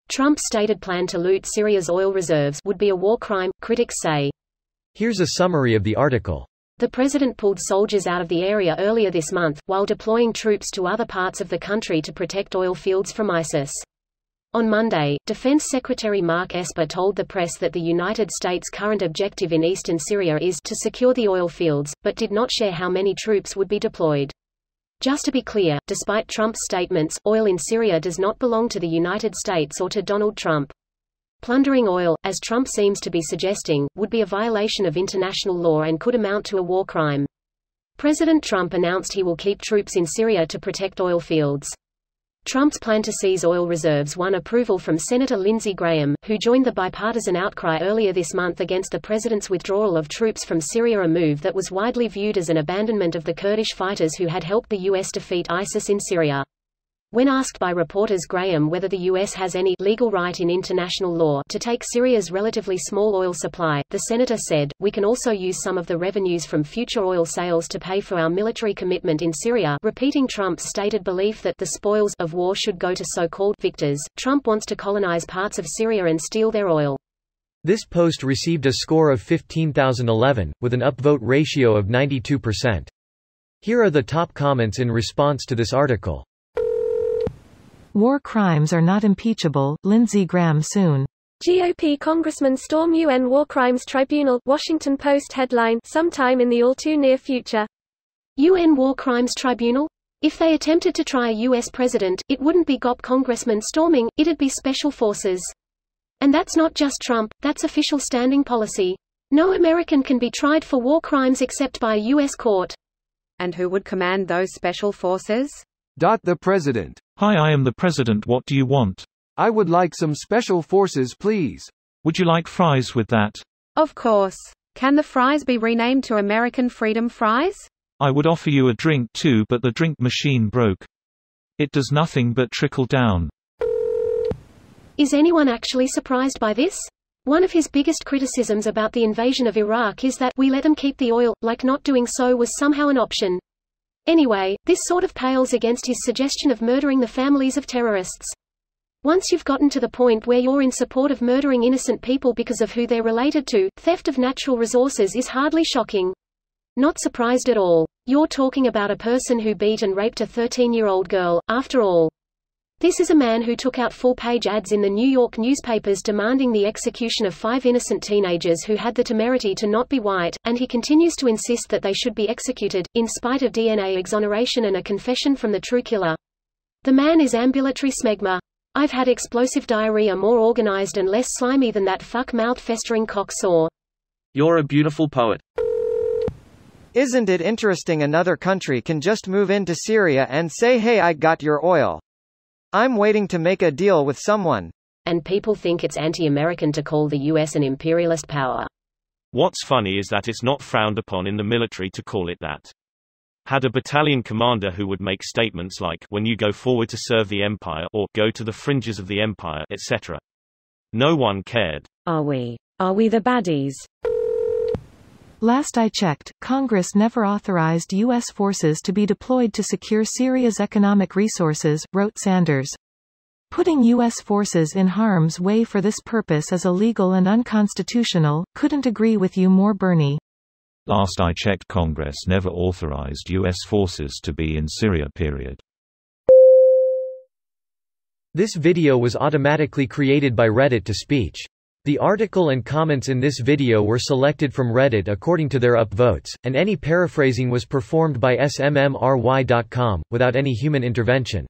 Trump's stated plan to loot Syria's oil reserves would be a war crime, critics say. Here's a summary of the article. The president pulled soldiers out of the area earlier this month, while deploying troops to other parts of the country to protect oil fields from ISIS. On Monday, Defense Secretary Mark Esper told the press that the United States' current objective in eastern Syria is to secure the oil fields, but did not share how many troops would be deployed. Just to be clear, despite Trump's statements, oil in Syria does not belong to the United States or to Donald Trump. Plundering oil, as Trump seems to be suggesting, would be a violation of international law and could amount to a war crime. President Trump announced he will keep troops in Syria to protect oil fields. Trump's plan to seize oil reserves won approval from Senator Lindsey Graham, who joined the bipartisan outcry earlier this month against the president's withdrawal of troops from Syria, a move that was widely viewed as an abandonment of the Kurdish fighters who had helped the U.S. defeat ISIS in Syria. When asked by reporters Graham whether the U.S. has any legal right in international law to take Syria's relatively small oil supply, the senator said, "We can also use some of the revenues from future oil sales to pay for our military commitment in Syria," repeating Trump's stated belief that the spoils of war should go to so-called victors. Trump wants to colonize parts of Syria and steal their oil. This post received a score of 15,011, with an upvote ratio of 92%. Here are the top comments in response to this article. War crimes are not impeachable, Lindsey Graham soon. GOP Congressman storm UN War Crimes Tribunal, Washington Post headline, sometime in the all-too-near future. UN War Crimes Tribunal? If they attempted to try a U.S. president, it wouldn't be GOP congressmen storming, it'd be special forces. And that's not just Trump, that's official standing policy. No American can be tried for war crimes except by a U.S. court. And who would command those special forces? The president. Hi, I am the president. What do you want? I would like some special forces, please. Would you like fries with that? Of course. Can the fries be renamed to American Freedom Fries? I would offer you a drink too, but the drink machine broke. It does nothing but trickle down. Is anyone actually surprised by this? One of his biggest criticisms about the invasion of Iraq is that we let them keep the oil, like not doing so was somehow an option. Anyway, this sort of pales against his suggestion of murdering the families of terrorists. Once you've gotten to the point where you're in support of murdering innocent people because of who they're related to, theft of natural resources is hardly shocking. Not surprised at all. You're talking about a person who beat and raped a 13-year-old girl, after all. This is a man who took out full-page ads in the New York newspapers demanding the execution of 5 innocent teenagers who had the temerity to not be white, and he continues to insist that they should be executed, in spite of DNA exoneration and a confession from the true killer. The man is ambulatory smegma. I've had explosive diarrhea more organized and less slimy than that fuck-mouthed festering cock sore. You're a beautiful poet. Isn't it interesting another country can just move into Syria and say, hey, I got your oil. I'm waiting to make a deal with someone. And people think it's anti-American to call the US an imperialist power. What's funny is that it's not frowned upon in the military to call it that. Had a battalion commander who would make statements like, when you go forward to serve the empire, or go to the fringes of the empire, etc. No one cared. Are we the baddies? Last I checked, Congress never authorized U.S. forces to be deployed to secure Syria's economic resources, wrote Sanders. Putting U.S. forces in harm's way for this purpose is illegal and unconstitutional. Couldn't agree with you more, Bernie. Last I checked, Congress never authorized U.S. forces to be in Syria. Period. This video was automatically created by Reddit to speech. The article and comments in this video were selected from Reddit according to their upvotes, and any paraphrasing was performed by smmry.com, without any human intervention.